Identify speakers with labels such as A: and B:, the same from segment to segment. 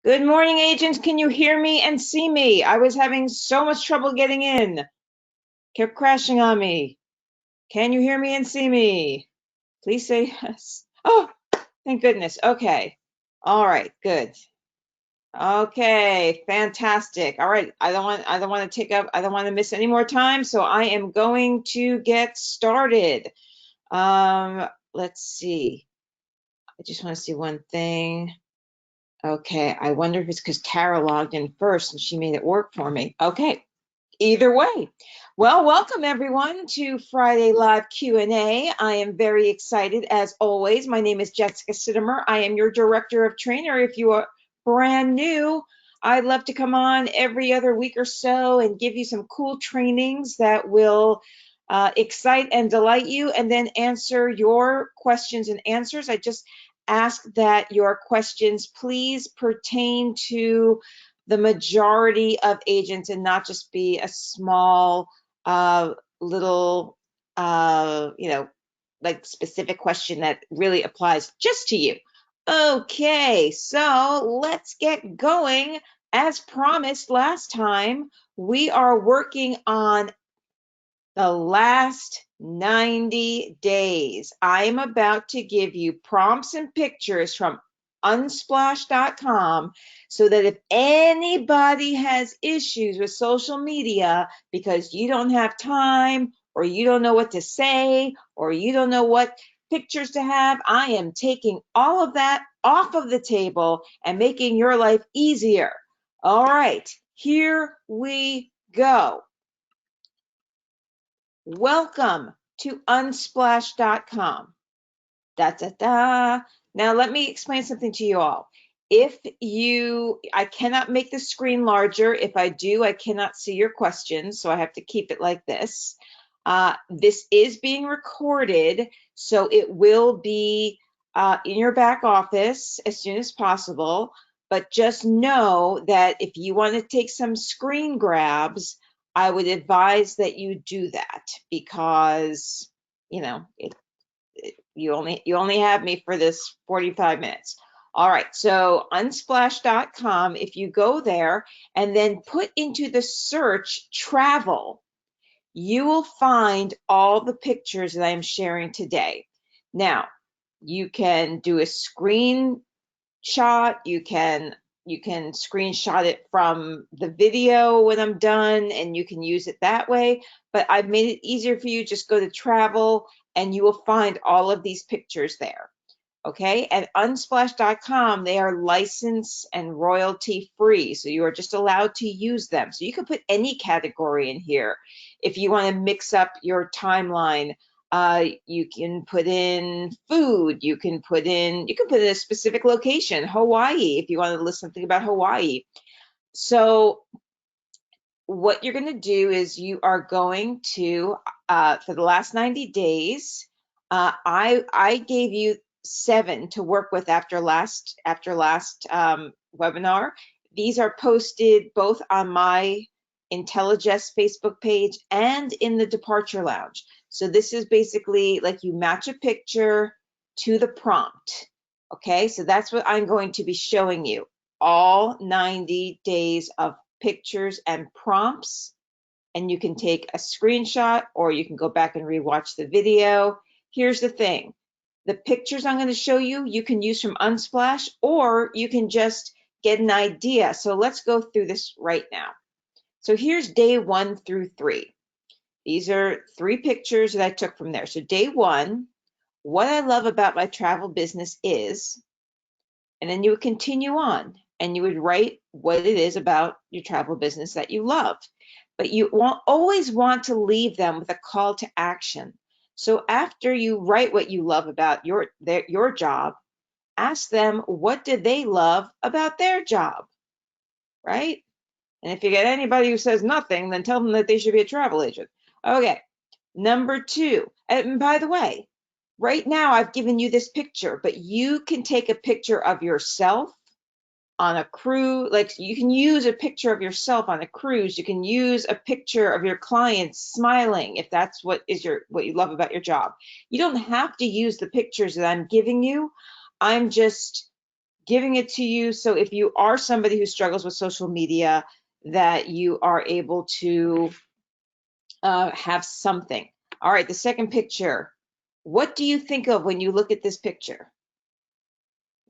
A: Good morning, agents. Can you hear me and see me? I was having so much trouble getting in. Kept crashing on me. Can you hear me and see me? Please say yes. Oh, thank goodness. Okay. All right, good. Okay, fantastic. All right. I don't want to take up, I don't want to miss any more time, so I am going to get started. Let's see. I just want to see one thing. Okay, I wonder if it's because Tara logged in first and she made it work for me. Okay, either way. Well, welcome everyone to Friday Live Q&A. I am very excited as always. My name is Jessica Sittimer. I am your Director of Trainer. If you are brand new, I'd love to come on every other week or so and give you some cool trainings that will excite and delight you, and then answer your questions and answers. I just ask that your questions please pertain to the majority of agents and not just be a small little like specific question that really applies just to you. Okay, so let's get going. As promised last time, we are working on the last 90 days. I am about to give you prompts and pictures from unsplash.com so that if anybody has issues with social media because you don't have time or you don't know what to say or you don't know what pictures to have, I am taking all of that off of the table and making your life easier. All right, here we go. Welcome to unsplash.com. Now let me explain something to you all. I cannot make the screen larger. If I do, I cannot see your questions, so I have to keep it like this. This is being recorded, so it will be in your back office as soon as possible. But just know that if you want to take some screen grabs, I would advise that you do that because, you know, you only have me for this 45 minutes. All right, so unsplash.com, if you go there and then put into the search travel, you will find all the pictures that I'm sharing today. Now, you can do a screenshot, you can screenshot it from the video when I'm done, and you can use it that way. But I've made it easier for you. Just go to travel and you will find all of these pictures there. Okay, at unsplash.com, they are license and royalty free, so you are just allowed to use them. So you can put any category in here. If you want to mix up your timeline, you can put in food, you can put in a specific location, Hawaii, if you want to list something about Hawaii. So what you're going to do is you are going to, for the last 90 days, I gave you 7 to work with after last webinar. These are posted both on my IntelliGest Facebook page and in the Departure Lounge. So this is basically like you match a picture to the prompt. Okay, so that's what I'm going to be showing you. All 90 days of pictures and prompts, and you can take a screenshot or you can go back and rewatch the video. Here's the thing. The pictures I'm going to show you, you can use from Unsplash, or you can just get an idea. So let's go through this right now. So here's day 1 through 3. These are 3 pictures that I took from there. So day 1, what I love about my travel business is, and then you would continue on and you would write what it is about your travel business that you love. But you always want to leave them with a call to action. So after you write what you love about your job, ask them what did they love about their job, right? And if you get anybody who says nothing, then tell them that they should be a travel agent. Okay, number 2, and by the way, right now I've given you this picture, but you can take a picture of yourself on a cruise. Like you can use a picture of yourself on a cruise. You can use a picture of your client smiling if that's what you love about your job. You don't have to use the pictures that I'm giving you. I'm just giving it to you so if you are somebody who struggles with social media, that you are able to have something. All right, the second picture. What do you think of when you look at this picture?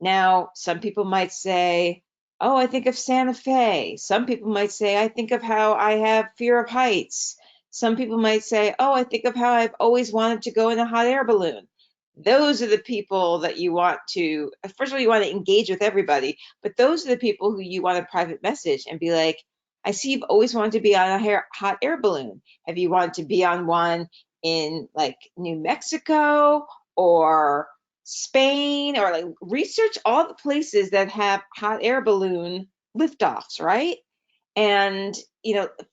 A: Now, some people might say, oh, I think of Santa Fe. Some people might say, I think of how I have fear of heights. Some people might say, oh, I think of how I've always wanted to go in a hot air balloon. Those are the people that you want to, first of all, you want to engage with everybody, but those are the people who you want a private message and be like, I see you've always wanted to be on a hot air balloon. Have you wanted to be on one in like New Mexico or Spain, or like research all the places that have hot air balloon liftoffs, right? And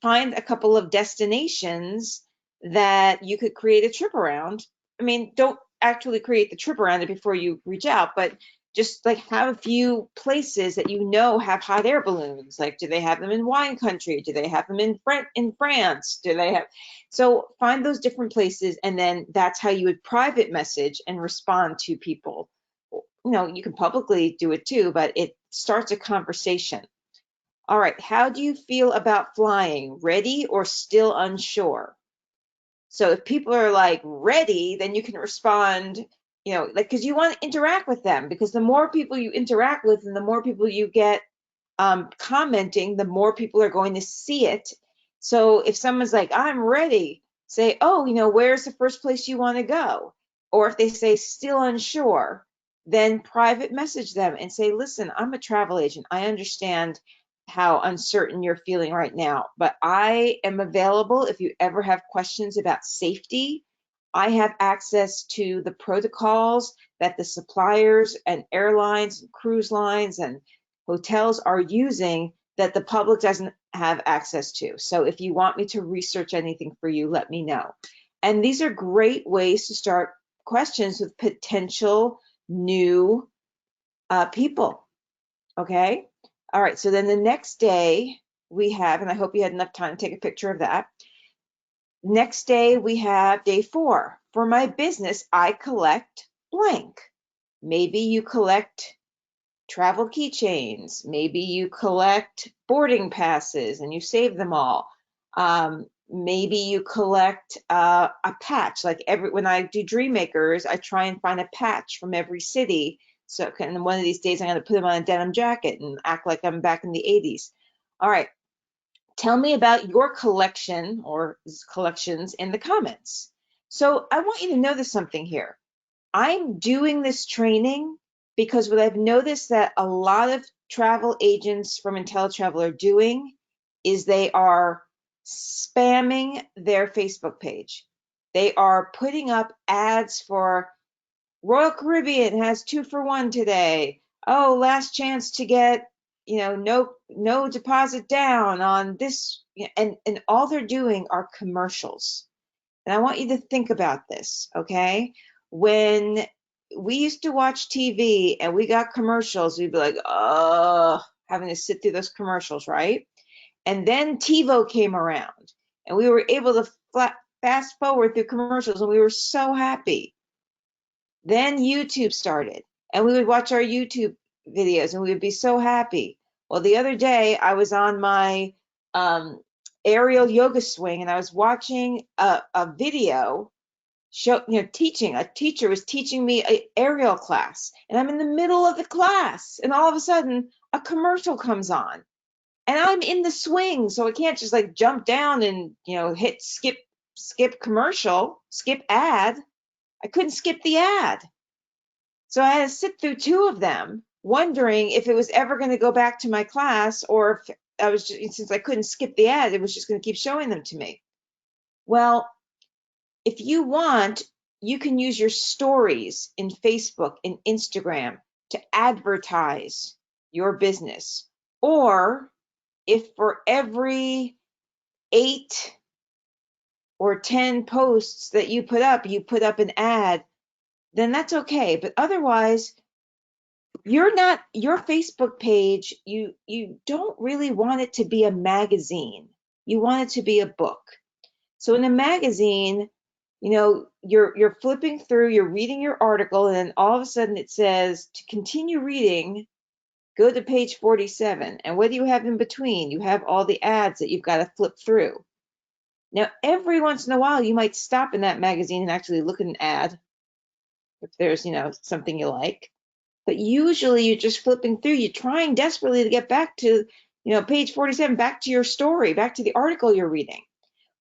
A: find a couple of destinations that you could create a trip around. I mean, don't actually create the trip around it before you reach out, but just like have a few places that have hot air balloons. Like, do they have them in wine country? Do they have them in France? Do they have? So find those different places, and then that's how you would private message and respond to people. You can publicly do it too, but it starts a conversation. All right, how do you feel about flying? Ready or still unsure? So if people are like ready, then you can respond, like, because you want to interact with them, because the more people you interact with and the more people you get commenting, the more people are going to see it. So if someone's like, I'm ready, say, oh, where's the first place you want to go? Or if they say still unsure, then private message them and say, listen, I'm a travel agent. I understand how uncertain you're feeling right now, but I am available if you ever have questions about safety. I have access to the protocols that the suppliers and airlines and cruise lines and hotels are using that the public doesn't have access to. So if you want me to research anything for you, let me know. And these are great ways to start questions with potential new people. Okay. All right. So then the next day we have, and I hope you had enough time to take a picture of that. Next day we have day 4. For my business, I collect blank. Maybe you collect travel keychains. Maybe you collect boarding passes and you save them all. Maybe you collect a patch. Like when I do Dream Makers, I try and find a patch from every city. So and one of these days I'm going to put them on a denim jacket and act like I'm back in the 80s. All right. Tell me about your collection or collections in the comments. So I want you to notice something here. I'm doing this training because what I've noticed that a lot of travel agents from IntelliTravel are doing is they are spamming their Facebook page. They are putting up ads for Royal Caribbean has 2 for 1 today. Oh, last chance to get, no deposit down on this. And all they're doing are commercials. And I want you to think about this, okay? When we used to watch TV and we got commercials, we'd be like, oh, having to sit through those commercials, right? And then TiVo came around and we were able to fast forward through commercials and we were so happy. Then YouTube started and we would watch our YouTube videos and we would be so happy. Well, the other day I was on my aerial yoga swing and I was watching a video teaching. A teacher was teaching me an aerial class and I'm in the middle of the class and all of a sudden a commercial comes on and I'm in the swing, so I can't just like jump down and hit skip commercial, skip ad. I couldn't skip the ad. So I had to sit through 2 of them, wondering if it was ever going to go back to my class or if I was just, since I couldn't skip the ad, it was just going to keep showing them to me. Well, if you want, you can use your stories in Facebook and Instagram to advertise your business. Or if for every 8 or 10 posts that you put up an ad, then that's okay. But otherwise, your Facebook page, you don't really want it to be a magazine. You want it to be a book. So in a magazine, you're flipping through, you're reading your article, and then all of a sudden it says to continue reading, Go to page 47. And what do you have in between? You have all the ads that you've got to flip through. Now, every once in a while, you might stop in that magazine and actually look at an ad if there's, something you like. But usually you're just flipping through. You're trying desperately to get back to, page 47, back to your story, back to the article you're reading.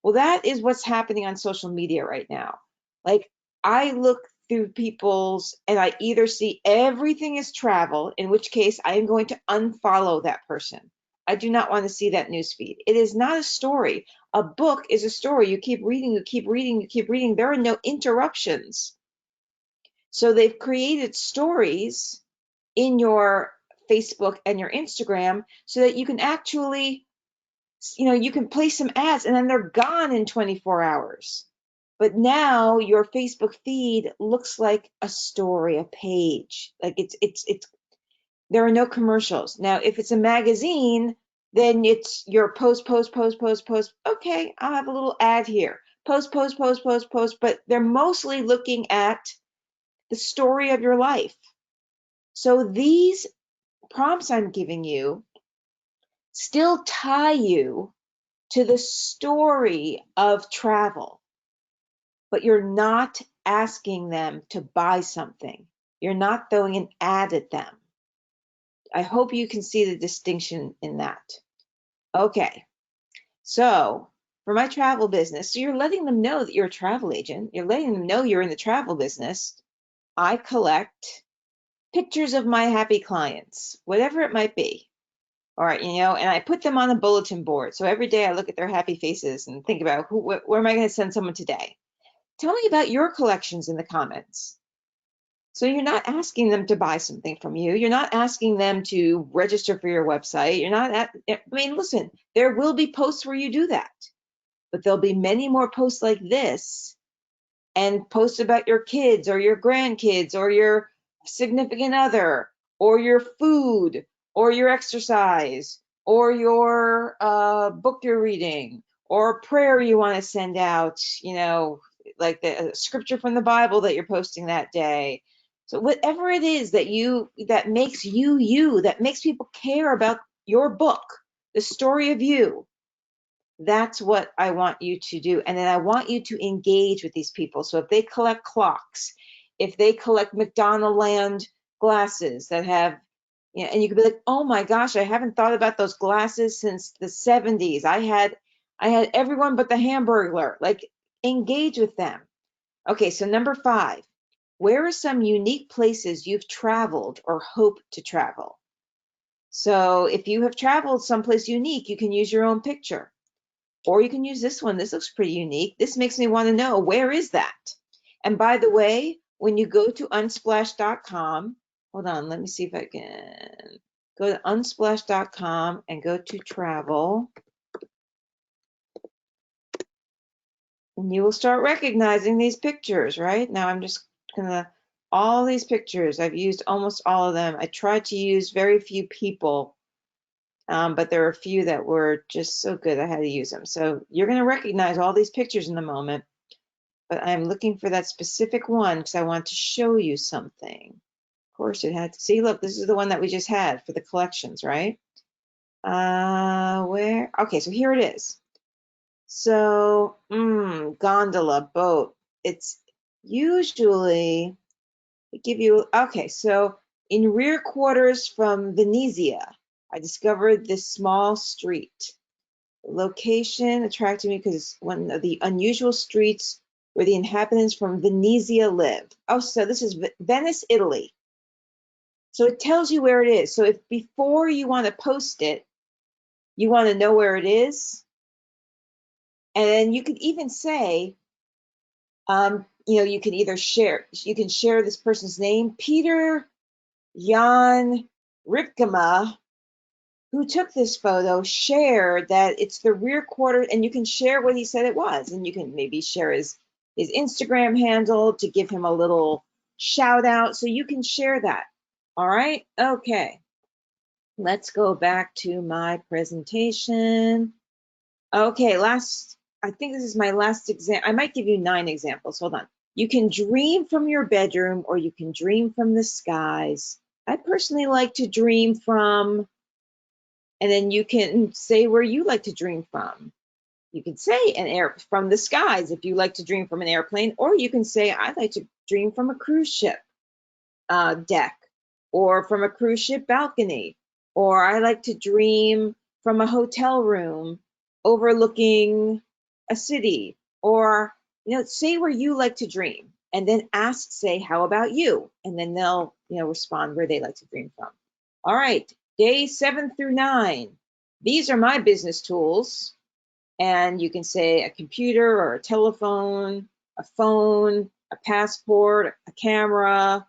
A: Well, that is what's happening on social media right now. Like, I look through people's, and I either see everything is travel, in which case I am going to unfollow that person. I do not want to see that newsfeed. It is not a story. A book is a story. You keep reading, you keep reading, you keep reading. There are no interruptions. So they've created stories in your Facebook and your Instagram so that you can actually, you can place some ads and then they're gone in 24 hours. But now your Facebook feed looks like a story, a page. Like it's there are no commercials. Now, if it's a magazine, then it's your post. Okay, I'll have a little ad here. Post. But they're mostly looking at the story of your life. So these prompts I'm giving you still tie you to the story of travel, but you're not asking them to buy something. You're not throwing an ad at them. I hope you can see the distinction in that. Okay, so for my travel business, so you're letting them know that you're a travel agent. You're letting them know you're in the travel business. I collect pictures of my happy clients, whatever it might be. All right, and I put them on a bulletin board. So every day I look at their happy faces and think about where am I going to send someone today? Tell me about your collections in the comments. So you're not asking them to buy something from you. You're not asking them to register for your website. You're not listen, there will be posts where you do that, but there'll be many more posts like this and posts about your kids or your grandkids or your significant other or your food or your exercise or your book you're reading or a prayer you want to send out, like the scripture from the Bible that you're posting that day. So whatever it is that makes you, that makes people care about your book, the story of you, that's what I want you to do. And then I want you to engage with these people. So if they collect clocks, if they collect McDonaldland glasses that have, and you could be like, oh my gosh, I haven't thought about those glasses since the 70s. I had everyone but the Hamburglar. Like, engage with them. Okay, so number 5, where are some unique places you've traveled or hope to travel? So if you have traveled someplace unique, you can use your own picture. Or you can use this one. This looks pretty unique. This makes me want to know, where is that? And by the way, when you go to unsplash.com, hold on, let me see if I can go to unsplash.com and go to travel. And you will start recognizing these pictures, right? Now I'm just gonna, all these pictures, I've used almost all of them. I tried to use very few people, but there are a few that were just so good I had to use them. So you're gonna recognize all these pictures in a moment, but I'm looking for that specific one because I want to show you something. Of course it had to, see, look, this is the one that we just had for the collections, right? Where, okay, so here it is. So, gondola, boat. It's usually, they give you, okay, so in rear quarters from Venezia, I discovered this small street. The location attracted me because it's one of the unusual streets where the inhabitants from Venezia live. Oh, so this is Venice, Italy. So it tells you where it is. So if before you want to post it, you want to know where it is, and you could even say, you can either share, you can share this person's name, Peter Jan Ripkema, who took this photo, shared that it's the rear quarter, and you can share what he said it was, and you can maybe share his Instagram handle to give him a little shout out, so you can share that. All right, okay. Let's go back to my presentation. Okay, I think this is my last example. I might give you 9 examples. Hold on. You can dream from your bedroom or you can dream from the skies. I personally like to dream from, and then you can say where you like to dream from. You can say from the skies if you like to dream from an airplane, or you can say I like to dream from a cruise ship deck, or from a cruise ship balcony, or I like to dream from a hotel room overlooking a city, or say where you like to dream, and then ask, say, how about you? And then they'll respond where they like to dream from. All right, day 7 through 9. These are my business tools. And you can say a computer or a telephone, a phone, a passport, a camera.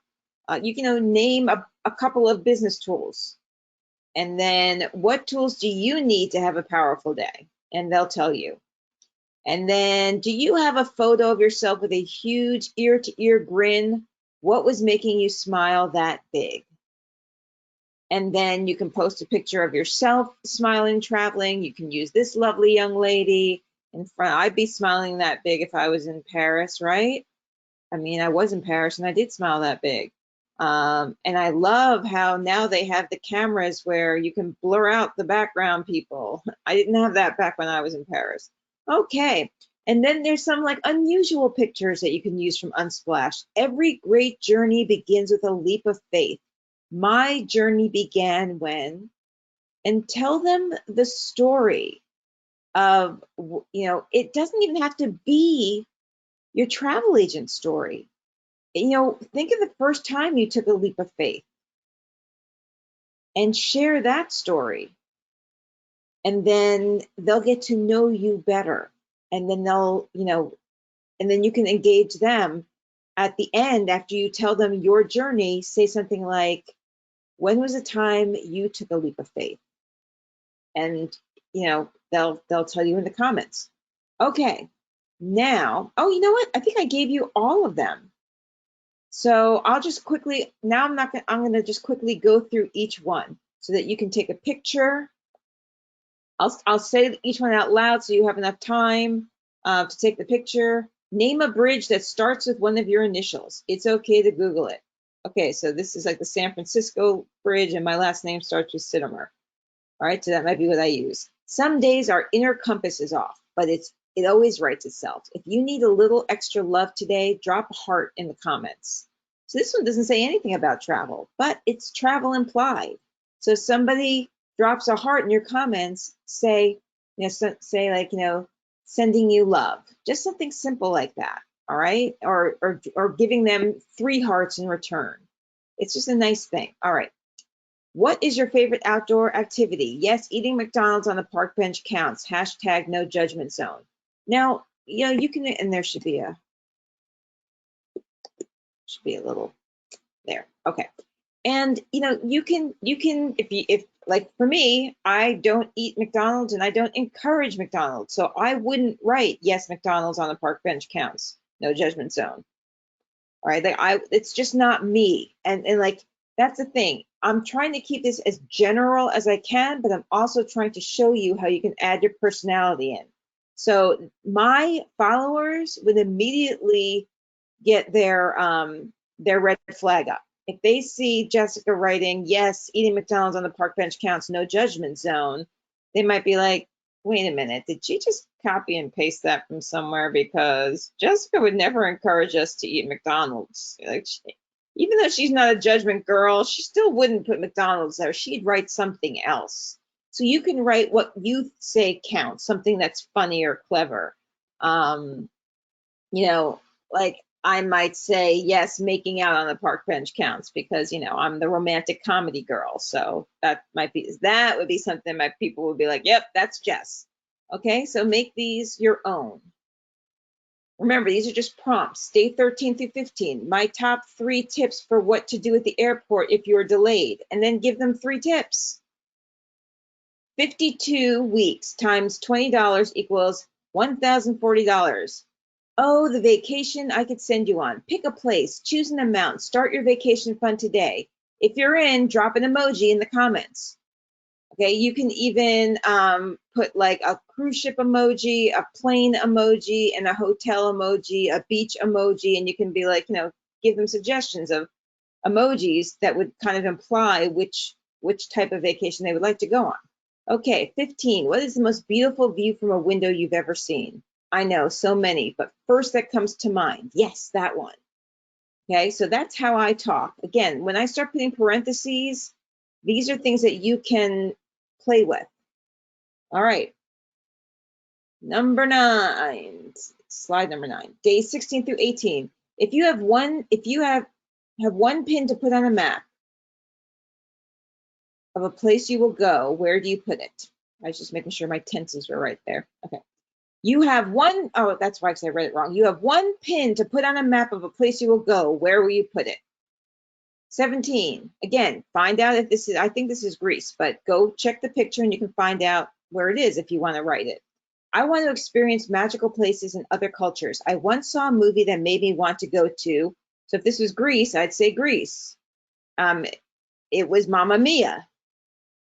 A: You can name a couple of business tools. And then what tools do you need to have a powerful day? And they'll tell you. And then, do you have a photo of yourself with a huge ear-to-ear grin? What was making you smile that big? And then you can post a picture of yourself smiling, traveling. You can use this lovely young lady in front. I'd be smiling that big if I was in Paris, right? I mean, I was in Paris and I did smile that big. And I love how now they have the cameras where you can blur out the background people. I didn't have that back when I was in Paris. Okay. And then there's some like unusual pictures that you can use from Unsplash. Every great journey begins with a leap of faith. My journey began when, and tell them the story of, it doesn't even have to be your travel agent story. Think of the first time you took a leap of faith and share that story. And then they'll get to know you better. And then and then you can engage them at the end after you tell them your journey. Say something like, when was the time you took a leap of faith? And they'll tell you in the comments. Okay, now, oh, you know what? I think I gave you all of them. So I'll just quickly, now I'm gonna just quickly go through each one so that you can take a picture. I'll say each one out loud so you have enough time to take the picture. Name a bridge that starts with one of your initials. It's okay to Google it. Okay, so this is like the San Francisco Bridge, and my last name starts with Sittimer. All right, so that might be what I use. Some days our inner compass is off, but it always writes itself. If you need a little extra love today, drop a heart in the comments. So this one doesn't say anything about travel, but it's travel implied. So if somebody drops a heart in your comments, say like, sending you love, just something simple like that. All right, or giving them 3 hearts in return. It's just a nice thing. All right. What is your favorite outdoor activity? Yes, eating McDonald's on a park bench counts. Hashtag no judgment zone. Now, you can, and there should be a little there. Okay. And, you can, if like for me, I don't eat McDonald's and I don't encourage McDonald's. So I wouldn't write, yes, McDonald's on a park bench counts. No judgment zone. All right. It's just not me. And like, that's the thing. I'm trying to keep this as general as I can, but I'm also trying to show you how you can add your personality in. So my followers would immediately get their red flag up. If they see Jessica writing, yes, eating McDonald's on the park bench counts, no judgment zone, they might be like, wait a minute, did she just copy and paste that from somewhere? Because Jessica would never encourage us to eat McDonald's. Like, even though she's not a judgment girl, she still wouldn't put McDonald's there. She'd write something else. So you can write what you say counts, something that's funny or clever. Like I might say, yes, making out on the park bench counts because, I'm the romantic comedy girl. So that would be something my people would be like, yep, that's Jess. Okay, so make these your own. Remember, these are just prompts. Day 13 through 15, my top 3 tips for what to do at the airport if you're delayed, and then give them 3 tips. 52 weeks times $20 equals $1,040. Oh, the vacation I could send you on. Pick a place, choose an amount, start your vacation fund today. If you're in, drop an emoji in the comments. Okay, you can even put like a cruise ship emoji, a plane emoji, and a hotel emoji, a beach emoji, and you can be like, give them suggestions of emojis that would kind of imply which type of vacation they would like to go on. Okay, 15. What is the most beautiful view from a window you've ever seen? I know, so many, but first that comes to mind. Yes, that one. Okay, so that's how I talk. Again, when I start putting parentheses, these are things that you can play with. All right. Number 9, slide number 9, days 16 through 18. If you have one pin to put on a map of a place you will go, where do you put it? I was just making sure my tenses were right there. Okay. You have one, oh, that's why, because I read it wrong. You have one pin to put on a map of a place you will go. Where will you put it? 17, again, find out if this is, I think this is Greece, but go check the picture and you can find out where it is if you want to write it. I want to experience magical places in other cultures. I once saw a movie that made me want to go to. So if this was Greece, I'd say Greece. It was Mamma Mia.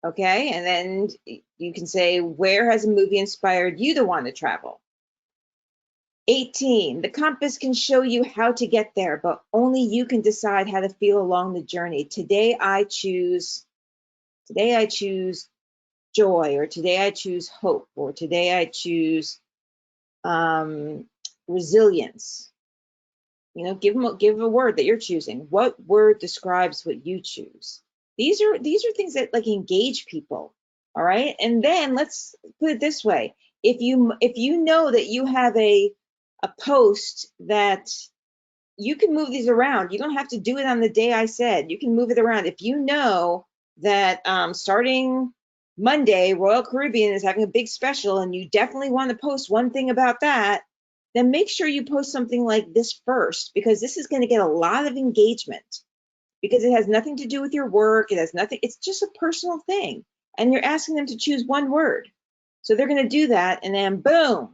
A: Okay, and then you can say, where has a movie inspired you to want to travel? 18, the compass can show you how to get there, but only you can decide how to feel along the journey. Today I choose joy, or today I choose hope, or today I choose resilience. You know, give a word that you're choosing. What word describes what you choose? These are things that like engage people. All right, and then let's put it this way: if you know that you have a post that you can move these around, you don't have to do it on the day I said. You can move it around. If you know that starting Monday, Royal Caribbean is having a big special, and you definitely want to post one thing about that, then make sure you post something like this first, because this is going to get a lot of engagement, because it has nothing to do with your work. It has nothing, it's just a personal thing. And you're asking them to choose one word. So they're going to do that, and then boom,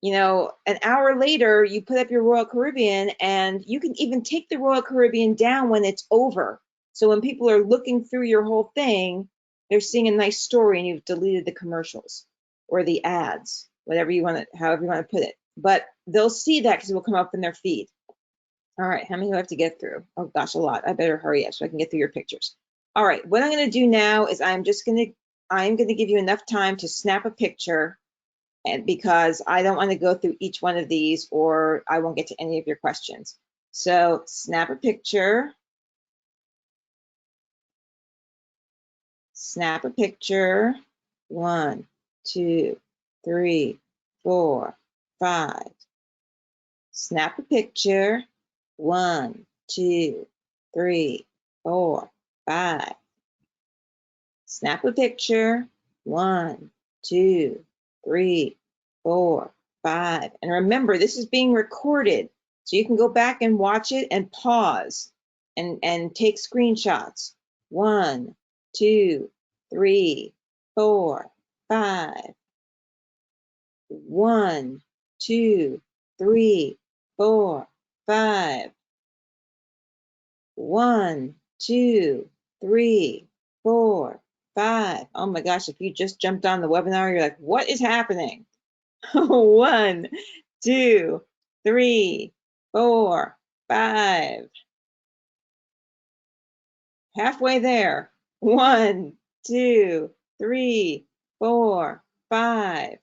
A: you know, an hour later, you put up your Royal Caribbean, and you can even take the Royal Caribbean down when it's over. So when people are looking through your whole thing, they're seeing a nice story, and you've deleted the commercials or the ads, whatever you want to, however you want to put it. But they'll see that because it will come up in their feed. All right, how many do I have to get through? Oh gosh, a lot. I better hurry up so I can get through your pictures. All right, what I'm going to do now is I'm going to give you enough time to snap a picture, and because I don't want to go through each one of these or I won't get to any of your questions. So snap a picture. Snap a picture. 1, 2, 3, 4, 5. Snap a picture. 1, 2, 3, 4, 5. Snap a picture. 1, 2, 3, 4, 5. And remember, this is being recorded, so you can go back and watch it and pause and take screenshots. 1, 2, 3, 4, 5. 1, 2, 3, 4, 5. 1, 2, 3, 4, 5. Oh my gosh, if you just jumped on the webinar, you're like, what is happening? 1, 2, 3, 4, 5. Halfway there. 1, 2, 3, 4, 5.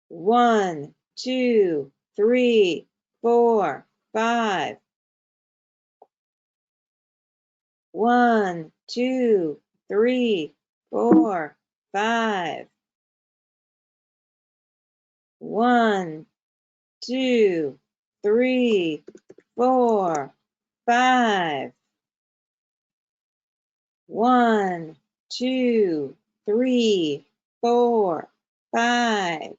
A: 1, 2, 3, 4, 5. 1, 2, 3, 4, 5. 1, 2, 3, 4, 5. 1, 2, 3, 4, 5.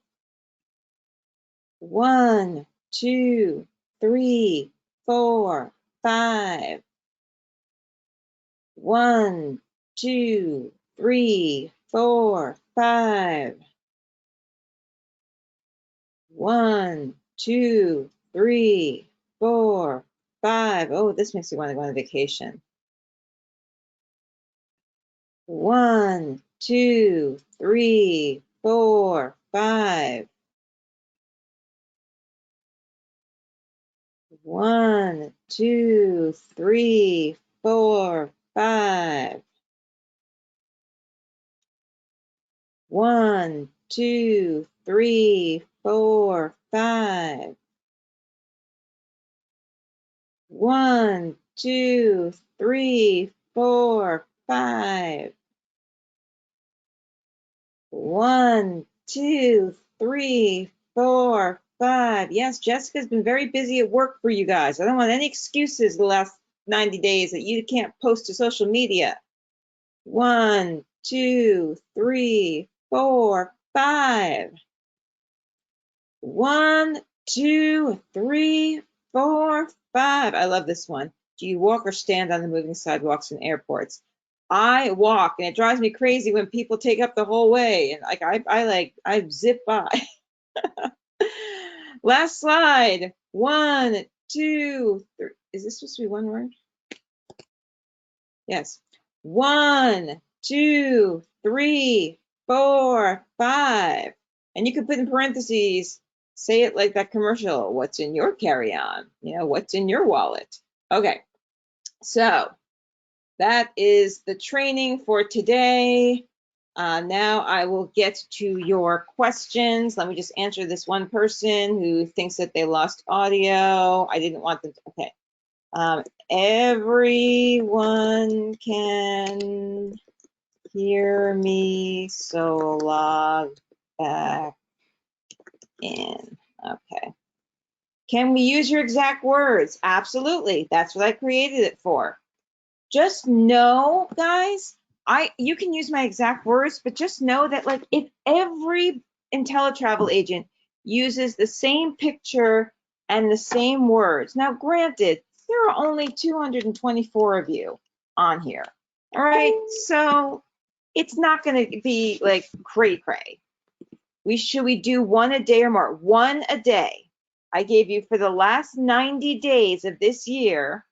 A: 1, 2, 3, 4, 5. 1, 2, 3, 4, 5. 1, 2, 3, 4, 5. Oh, this makes me want to go on vacation. 1, 2, 3, 4, 5. 1, 2, 3, 4, 5. 1, 2, 3, 4, 5. 1, 2, 3, 4, 5. 1, 2, 3, 4, 5. Yes, Jessica's been very busy at work for you guys. I don't want any excuses the last 90 days that you can't post to social media. 1, 2, 3, 4, 5. 1, 2, 3, 4, 5. I love this one. Do you walk or stand on the moving sidewalks in airports? I walk, and it drives me crazy when people take up the whole way. And like I zip by. Last slide. 1, 2, 3. Is this supposed to be one word? Yes. 1, 2, 3, 4, 5. And you can put in parentheses, say it like that commercial. What's in your carry-on? You know, what's in your wallet? Okay. So that is the training for today. Now I will get to your questions. Let me just answer this one person who thinks that they lost audio. I didn't want them to, okay. Everyone can hear me, so log back in. Okay. Can we use your exact words? Absolutely. That's what I created it for. Just know, guys, you can use my exact words, but just know that like if every IntelliTravel agent uses the same picture and the same words. Now, granted, there are only 224 of you on here. All right, so it's not going to be like cray-cray. Should we do one a day or more? One a day. I gave you for the last 90 days of this year.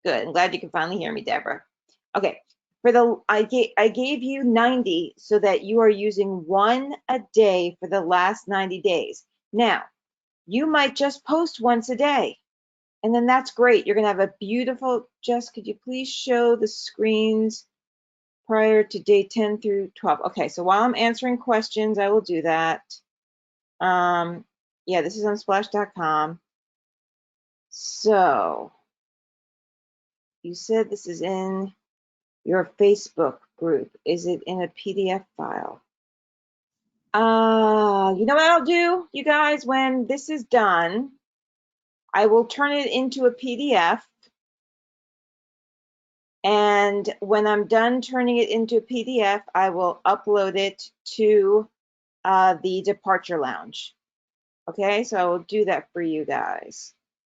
A: Good. I'm glad you can finally hear me, Deborah. Okay. I gave you 90 so that you are using one a day for the last 90 days. Now, you might just post once a day, and then that's great. You're going to have a beautiful, Jess, could you please show the screens prior to day 10 through 12? Okay, so while I'm answering questions, I will do that. Yeah, this is on splash.com. So, you said this is in your Facebook group. Is it in a PDF file? You know what I'll do, you guys, when this is done, I will turn it into a PDF. And when I'm done turning it into a PDF, I will upload it to the Departure Lounge. Okay, so I will do that for you guys.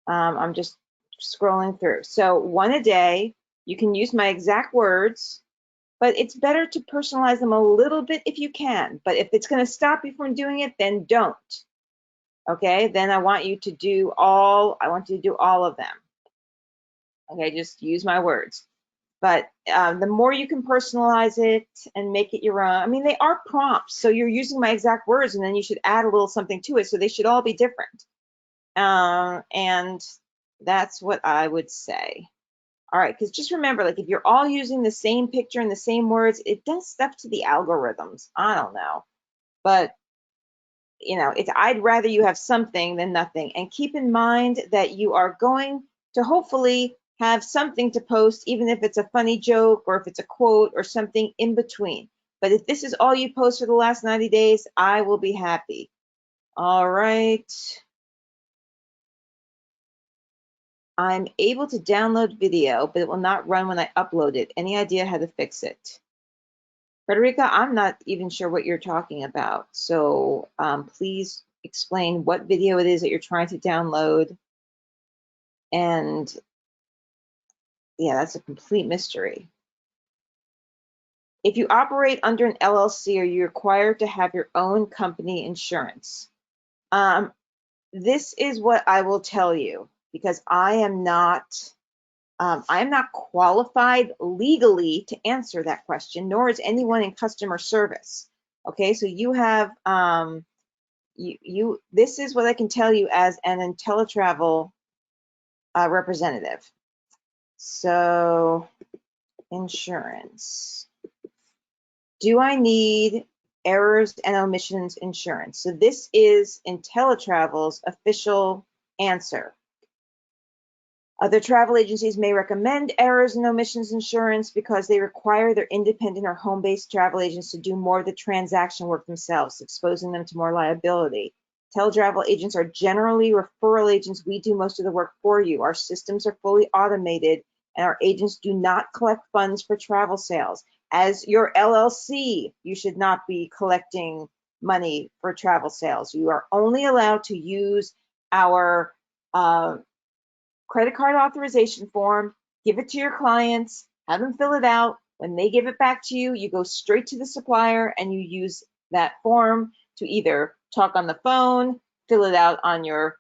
A: I'm just scrolling through. So one a day, you can use my exact words, but it's better to personalize them a little bit if you can. But if it's going to stop you from doing it, then don't. Okay, then I want you to do all of them. Okay, just use my words. But the more you can personalize it and make it your own, I mean, they are prompts. So you're using my exact words, and then you should add a little something to it. So they should all be different. And that's what I would say. All right, because just remember, like if you're all using the same picture and the same words, it does stuff to the algorithms. I don't know. But, you know, I'd rather you have something than nothing. And keep in mind that you are going to hopefully have something to post, even if it's a funny joke or if it's a quote or something in between. But if this is all you post for the last 90 days, I will be happy. All right. I'm able to download video, but it will not run when I upload it. Any idea how to fix it? Frederica, I'm not even sure what you're talking about. So please explain what video it is that you're trying to download. And yeah, that's a complete mystery. If you operate under an LLC, are you required to have your own company insurance? This is what I will tell you, because I am not qualified legally to answer that question, nor is anyone in customer service. Okay, so you have, this is what I can tell you as an IntelliTravel representative. So insurance. Do I need errors and omissions insurance? So this is IntelliTravel's official answer. Other travel agencies may recommend errors and omissions insurance because they require their independent or home-based travel agents to do more of the transaction work themselves, exposing them to more liability. Teletravel agents are generally referral agents. We do most of the work for you. Our systems are fully automated, and our agents do not collect funds for travel sales. As your LLC, you should not be collecting money for travel sales. You are only allowed to use our credit card authorization form, give it to your clients, have them fill it out. When they give it back to you, you go straight to the supplier and you use that form to either talk on the phone, fill it out on your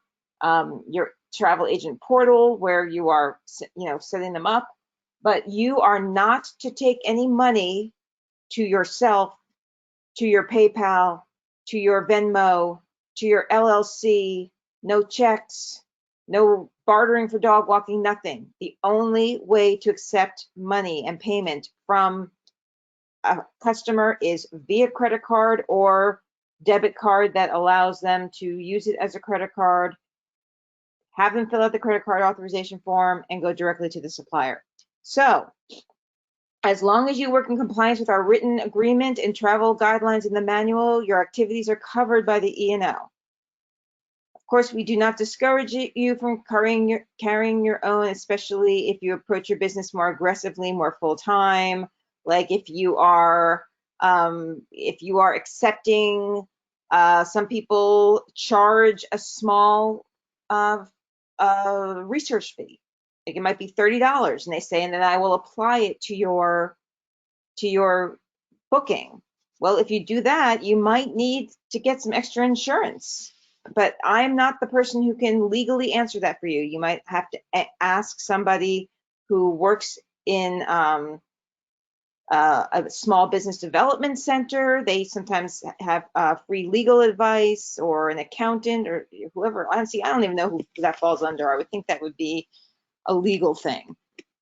A: travel agent portal where you are, setting them up. But you are not to take any money to yourself, to your PayPal, to your Venmo, to your LLC, no checks, no bartering for dog walking, nothing. The only way to accept money and payment from a customer is via credit card or debit card that allows them to use it as a credit card, have them fill out the credit card authorization form, and go directly to the supplier. So as long as you work in compliance with our written agreement and travel guidelines in the manual, your activities are covered by the E&O. Of course, we do not discourage you from carrying your own, especially if you approach your business more aggressively, more full-time. Like if you are accepting, some people charge a small research fee. Like it might be $30, and they say, and then I will apply it to your booking. Well, if you do that, you might need to get some extra insurance. But I'm not the person who can legally answer that for you. You might have to ask somebody who works in a small business development center. They sometimes have free legal advice, or an accountant, or whoever. Honestly, I don't even know who that falls under. I would think that would be a legal thing.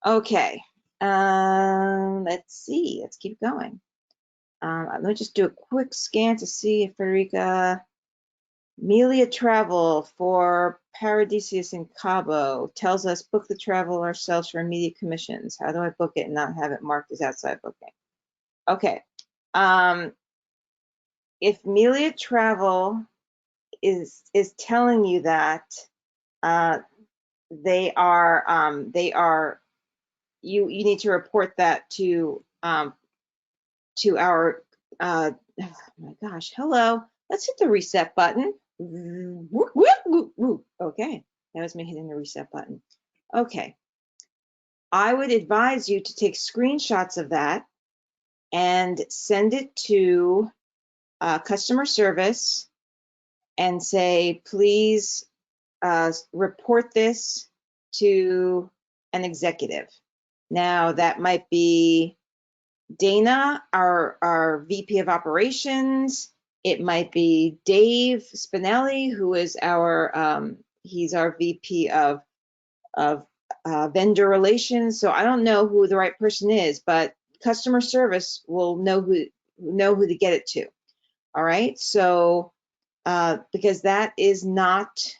A: Okay, let's see. Let's keep going. Let me just do a quick scan to see if Frederica. Melia Travel for Paradisius in Cabo tells us book the travel ourselves for immediate commissions. How do I book it and not have it marked as outside booking? Okay. If Melia Travel is telling you that they are you need to report that to our oh my gosh, hello. Let's hit the reset button. Okay, that was me hitting the reset button. Okay, I would advise you to take screenshots of that and send it to customer service and say, please report this to an executive. Now, that might be Dana, our VP of operations. It might be Dave Spinelli, who is he's our VP of vendor relations. So I don't know who the right person is, but customer service will know who to get it to. All right. So because that is not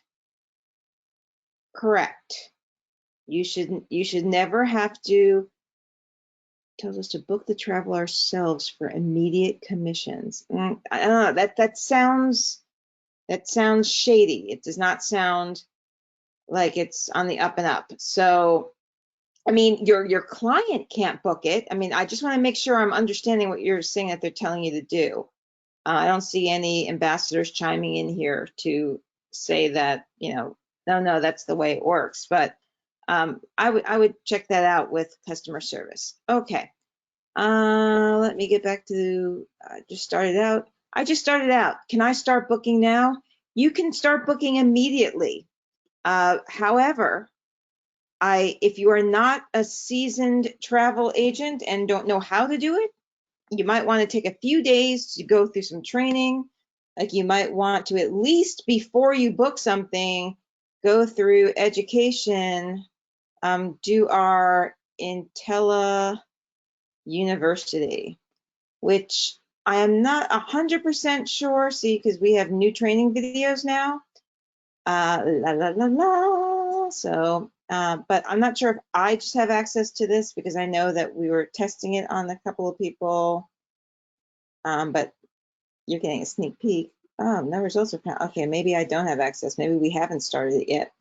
A: correct. You should never have to. Tells us to book the travel ourselves for immediate commissions. I don't know, that sounds shady. It does not sound like it's on the up and up. So, I mean, your client can't book it. I mean, I just want to make sure I'm understanding what you're saying that they're telling you to do. I don't see any ambassadors chiming in here to say that, no, that's the way it works. But I would check that out with customer service. Okay. Let me get back to, I just started out. Can I start booking now? You can start booking immediately. However, if you are not a seasoned travel agent and don't know how to do it, you might want to take a few days to go through some training. Like you might want to, at least before you book something, go through education, do our Intella University, which I am not 100% sure, see, because we have new training videos now. So, but I'm not sure if I just have access to this because I know that we were testing it on a couple of people. But you're getting a sneak peek. Oh, no results are found. Okay, maybe I don't have access. Maybe we haven't started it yet.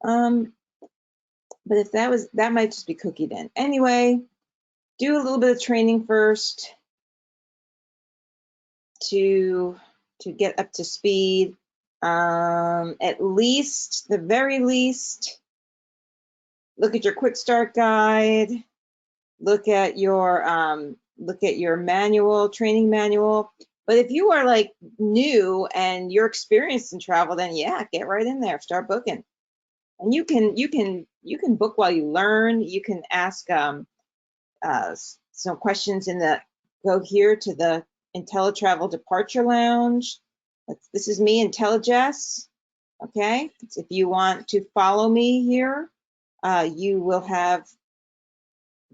A: But if that might just be cookie then. Anyway, do a little bit of training first to get up to speed. At least, the very least, look at your quick start guide. Look at your manual, training manual. But if you are like new and you're experienced in travel, then yeah, get right in there, start booking. And you can book while you learn. You can ask some questions go here to the IntelliTravel Departure Lounge. This is me, IntelliJess. Okay, so if you want to follow me here, you will have.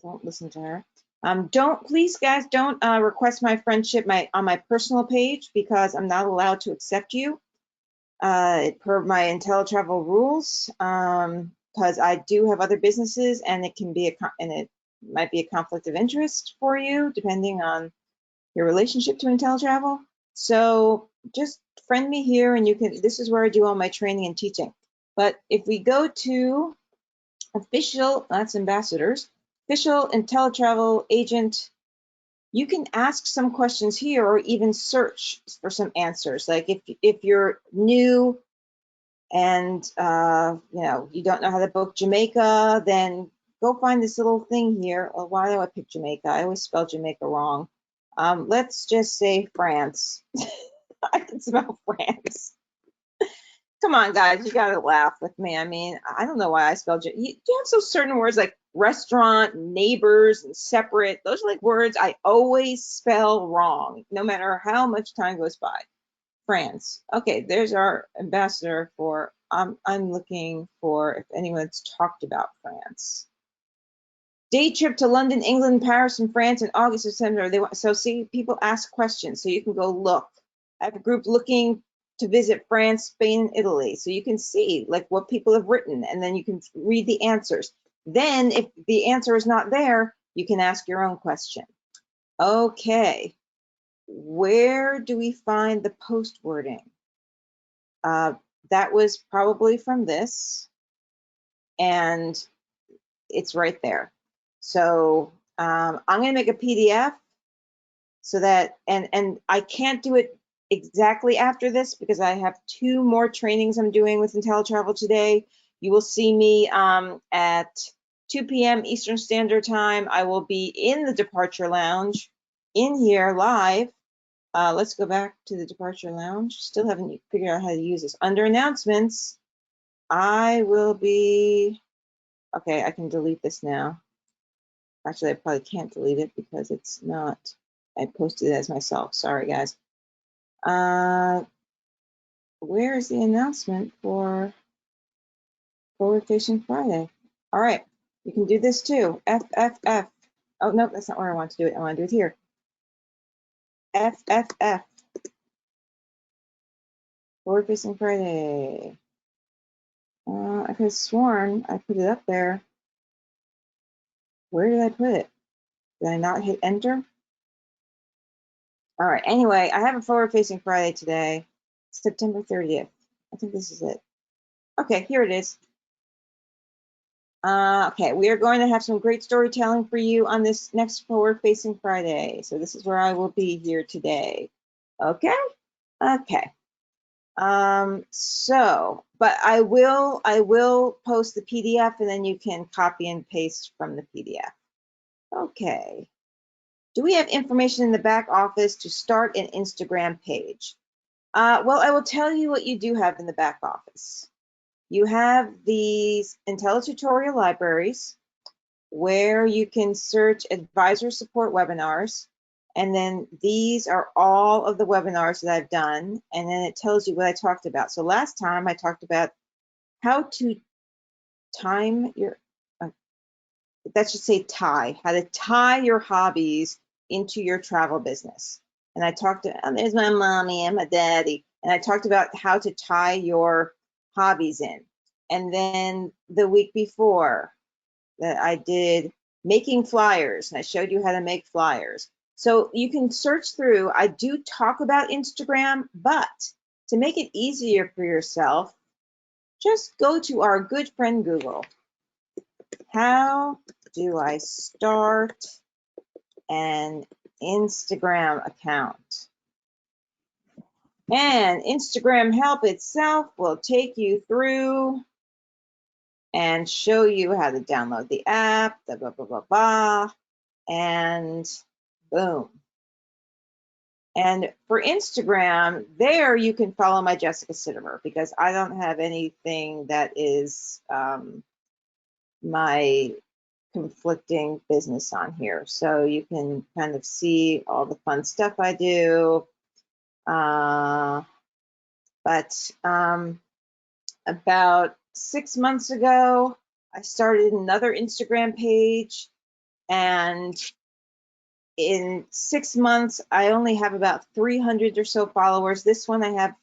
A: Don't listen to her. Please, guys, don't request my friendship on my personal page because I'm not allowed to accept you per my IntelliTravel rules. Because I do have other businesses, and it might be a conflict of interest for you depending on your relationship to IntelliTravel. So just friend me here, and this is where I do all my training and teaching. But if we go to official, that's ambassadors, official IntelliTravel agent, you can ask some questions here or even search for some answers. Like if you're new and you don't know how to book Jamaica, then go find this little thing here. Oh, why do I pick Jamaica? I always spell Jamaica wrong. Let's just say France. I can spell France. Come on, guys, you gotta laugh with me. I mean, I don't know why I spelled it. You have so certain words like restaurant, neighbors, and separate. Those are like words I always spell wrong, no matter how much time goes by. France. Okay, there's our ambassador for. I'm looking for if anyone's talked about France. Day trip to London, England, Paris, and France in August or September. So see, people ask questions, so you can go look. I have a group looking to visit France, Spain, and Italy. So you can see like what people have written, and then you can read the answers. Then if the answer is not there, you can ask your own question. Okay, where do we find the post wording? That was probably from this, and it's right there. So I'm going to make a PDF so that, and I can't do it exactly after this because I have 2 more trainings I'm doing with IntelliTravel today. You will see me at 2 p.m. Eastern Standard Time. I will be in the Departure Lounge in here live. Let's go back to the Departure Lounge. Still haven't figured out how to use this. Under announcements, I will be, okay, I can delete this now. Actually, I probably can't delete it because it's not, I posted it as myself. Sorry, guys. Where is the announcement for Forward Facing Friday? All right, you can do this too. FFF. Oh, no, that's not where I want to do it. I want to do it here. FFF. Forward Facing Friday. I could have sworn I put it up there. Where did I put it? Did I not hit enter? All right, anyway, I have a Forward Facing Friday today, September 30th. I think this is it. Okay, here it is. Okay, we are going to have some great storytelling for you on this next Forward Facing Friday. So this is where I will be here today. Okay? Okay. But I will post the PDF and then you can copy and paste from the PDF. Okay. Do we have information in the back office to start an Instagram page? Well, I will tell you what you do have in the back office. You have these IntelliTutorial libraries where you can search advisor support webinars. And then these are all of the webinars that I've done. And then it tells you what I talked about. So last time I talked about how to time your, that should say tie, how to tie your hobbies into your travel business. And I talked to, oh, there's my mommy and my daddy. And I talked about how to tie your hobbies in. And then the week before that I did making flyers, and I showed you how to make flyers. So you can search through. I do talk about Instagram, but to make it easier for yourself, just go to our good friend Google. How do I start an Instagram account? And Instagram Help itself will take you through and show you how to download the app, blah, blah, blah, blah, blah, and boom. And for Instagram, there you can follow my Jessica Sittimer, because I don't have anything that is my conflicting business on here. So you can kind of see all the fun stuff I do. But about 6 months ago, I started another Instagram page, and in 6 months, I only have about 300 or so followers. This one, I have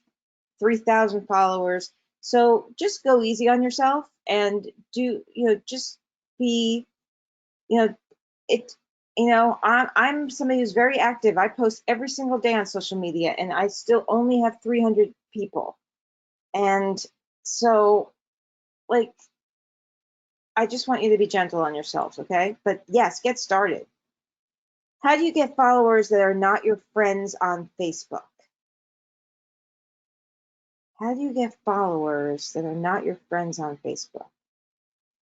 A: 3,000 followers. So just go easy on yourself and do, just be, I'm somebody who's very active. I post every single day on social media, and I still only have 300 people. And so, like, I just want you to be gentle on yourselves, okay? But yes, get started. How do you get followers that are not your friends on Facebook? How do you get followers that are not your friends on Facebook?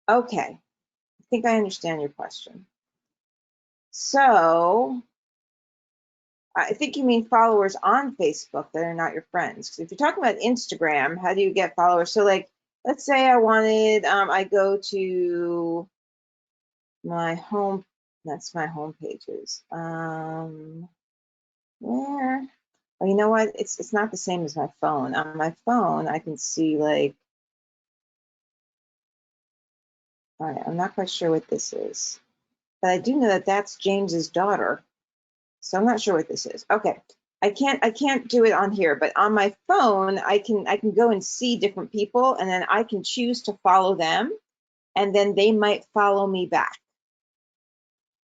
A: Okay, I think I understand your question. So, I think you mean followers on Facebook that are not your friends. Because if you're talking about Instagram, how do you get followers? So, like, let's say I wanted, I go to my home, that's my home pages. Where? Oh, you know what? It's not the same as my phone. On my phone, I can see, like, all right, I'm not quite sure what this is, but I do know that that's James's daughter. So I'm not sure what this is. Okay. I can't do it on here, but on my phone, I can go and see different people, and then I can choose to follow them, and then they might follow me back.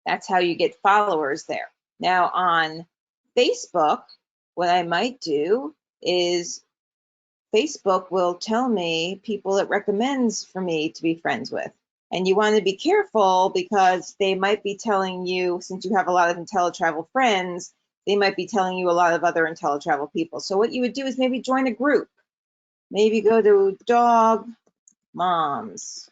A: That's how you get followers there. Now on Facebook, what I might do is Facebook will tell me people it recommends for me to be friends with. And you want to be careful, because they might be telling you, since you have a lot of IntelliTravel friends, they might be telling you a lot of other IntelliTravel people. So what you would do is maybe join a group. Maybe go to Dog Moms.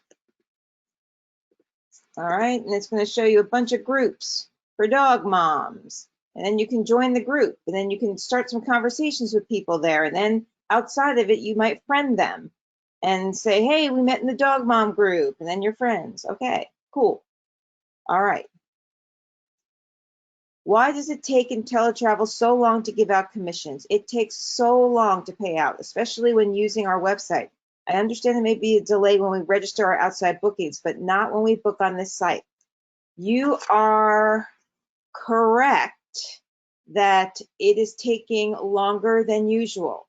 A: All right, and it's going to show you a bunch of groups for dog moms. And then you can join the group, and then you can start some conversations with people there. And then outside of it, you might friend them and say, hey, we met in the dog mom group, and then you're friends. Okay, cool. All right. Why does it take IntelliTravel so long to give out commissions? It takes so long to pay out, especially when using our website. I understand there may be a delay when we register our outside bookings, but not when we book on this site. You are correct that it is taking longer than usual.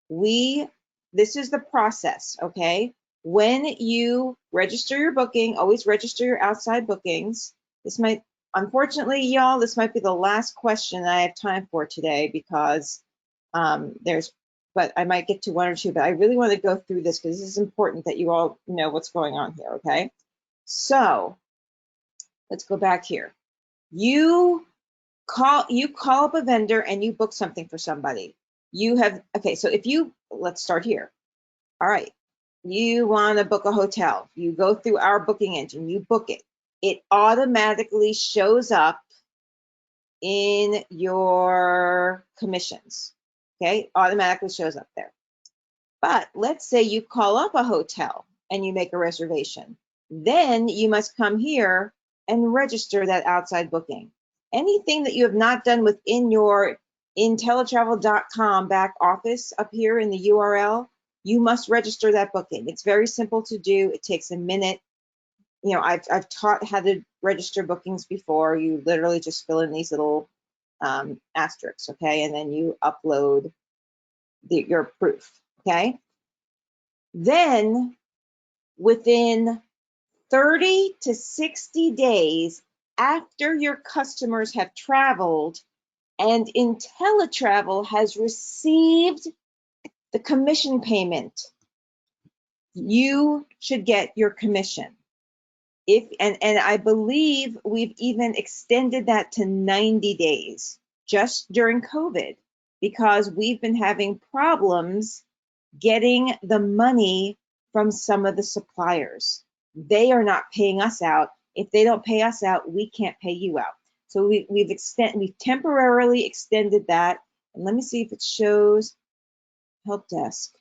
A: This is the process, okay? When you register your booking, always register your outside bookings. This might, unfortunately, y'all, this might be the last question I have time for today, because but I might get to one or two, but I really want to go through this because this is important that you all know what's going on here, okay? So let's go back here. You call up a vendor and you book something for somebody. Okay, so let's start here. All right, you want to book a hotel. You go through our booking engine, you book it. It automatically shows up in your commissions, okay? Automatically shows up there. But let's say you call up a hotel and you make a reservation. Then you must come here and register that outside booking. Anything that you have not done within your IntelliTravel.com back office up here in the URL, you must register that booking. It's very simple to do. It takes a minute. You know, I've taught how to register bookings before. You literally just fill in these little asterisks, okay? And then you upload your proof, okay? Then within 30 to 60 days after your customers have traveled and IntelliTravel has received the commission payment, you should get your commission. And I believe we've even extended that to 90 days just during COVID, because we've been having problems getting the money from some of the suppliers. They are not paying us out. If they don't pay us out, we can't pay you out. So we've temporarily extended that. And let me see if it shows help desk.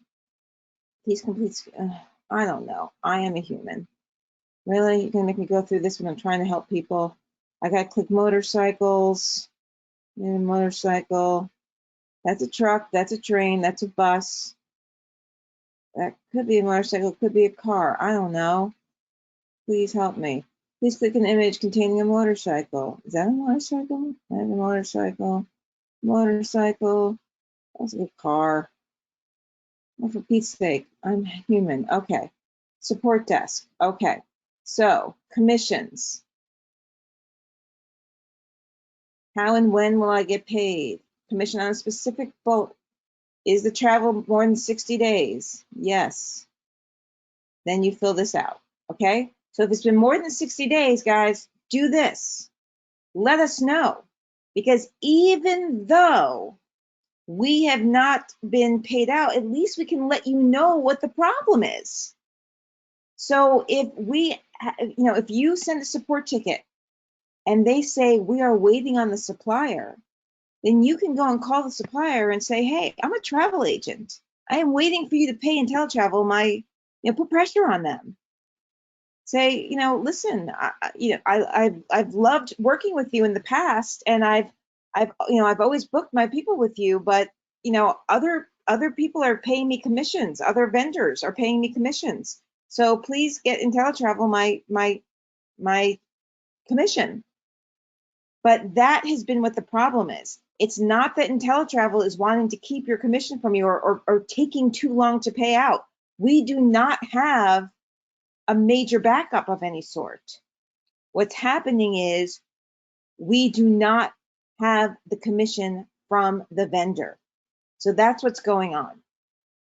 A: Please complete. I don't know. I am a human. Really? You're gonna make me go through this when I'm trying to help people? I gotta click motorcycles. Motorcycle. That's a truck. That's a train. That's a bus. That could be a motorcycle. Could be a car. I don't know. Please help me. Please click an image containing a motorcycle. Is that a motorcycle? That's a motorcycle. Motorcycle. That's a car. Oh, for Pete's sake, I'm human. Okay. Support desk. Okay. So, commissions. How and when will I get paid? Commission on a specific boat. Is the travel more than 60 days? Yes. Then you fill this out. Okay? So if it's been more than 60 days, guys, do this. Let us know. Because even though we have not been paid out, at least we can let you know what the problem is. So if you send a support ticket and they say we are waiting on the supplier, then you can go and call the supplier and say, hey, I'm a travel agent. I am waiting for you to pay IntelliTravel put pressure on them. Say, listen, I've loved working with you in the past, and I've always booked my people with you, but other people are paying me commissions. Other vendors are paying me commissions. So please get IntelliTravel my commission. But that has been what the problem is. It's not that IntelliTravel is wanting to keep your commission from you or taking too long to pay out. We do not have a major backup of any sort. What's happening is we do not have the commission from the vendor. So that's what's going on.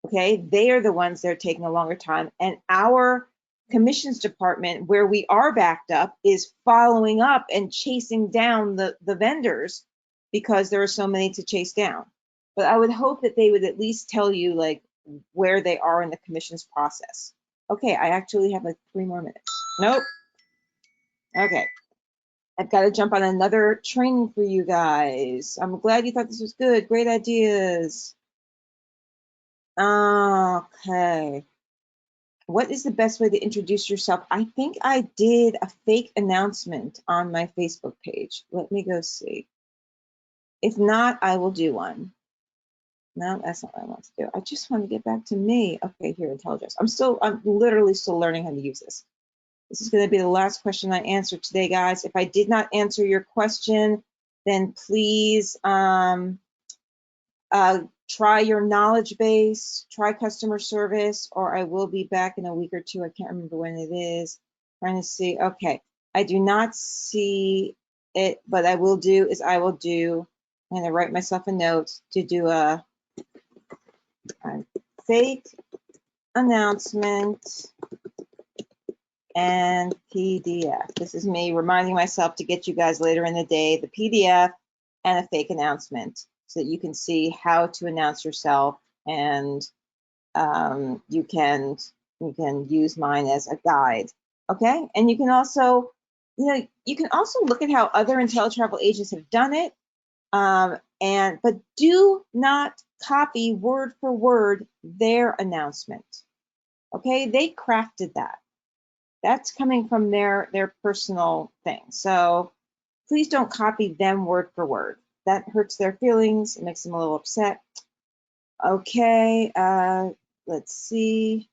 A: Okay, they are the ones that are taking a longer time, and our commissions department, where we are backed up, is following up and chasing down the vendors because there are so many to chase down. But I would hope that they would at least tell you like where they are in the commissions process. Okay, I actually have like 3 more minutes. Nope. Okay. I've got to jump on another training for you guys. I'm glad you thought this was good. Great ideas. Okay. What is the best way to introduce yourself? I think I did a fake announcement on my Facebook page. Let me go see. If not, I will do one. No, that's not what I want to do. I just want to get back to me. Okay, here, IntelliDress. I'm literally still learning how to use this. This is going to be the last question I answer today, guys. If I did not answer your question, then please try your knowledge base, try customer service, or I will be back in a week or 2. I can't remember when it is. Trying to see. Okay, I do not see it, but I will do. I'm going to write myself a note to do a fake announcement and PDF. This is me reminding myself to get you guys later in the day the PDF and a fake announcement so that you can see how to announce yourself, and you can use mine as a guide. Okay, and you can also look at how other IntelliTravel agents have done it, but do not copy word for word their announcement. Okay, they crafted that. That's coming from their personal thing. So please don't copy them word for word. That hurts their feelings. It makes them a little upset. Okay, let's see.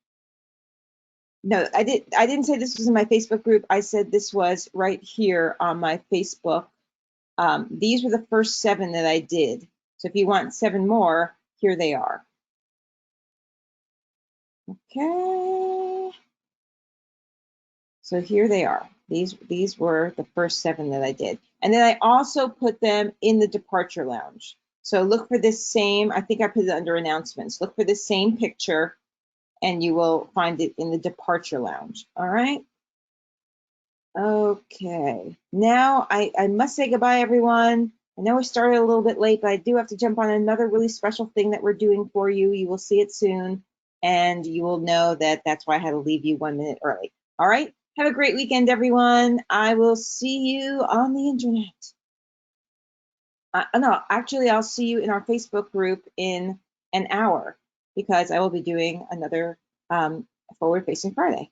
A: No, I didn't say this was in my Facebook group. I said this was right here on my Facebook. These were the first 7 that I did. So if you want 7 more, here they are. Okay. So here they are. These were the first 7 that I did. And then I also put them in the departure lounge. So look for this same, I think I put it under announcements. Look for the same picture and you will find it in the departure lounge. All right. Okay. Now I must say goodbye, everyone. I know we started a little bit late, but I do have to jump on another really special thing that we're doing for you. You will see it soon, and you will know that that's why I had to leave you 1 minute early. All right. Have a great weekend, everyone. I will see you on the internet. No, actually, I'll see you in our Facebook group in an hour because I will be doing another Forward Facing Friday.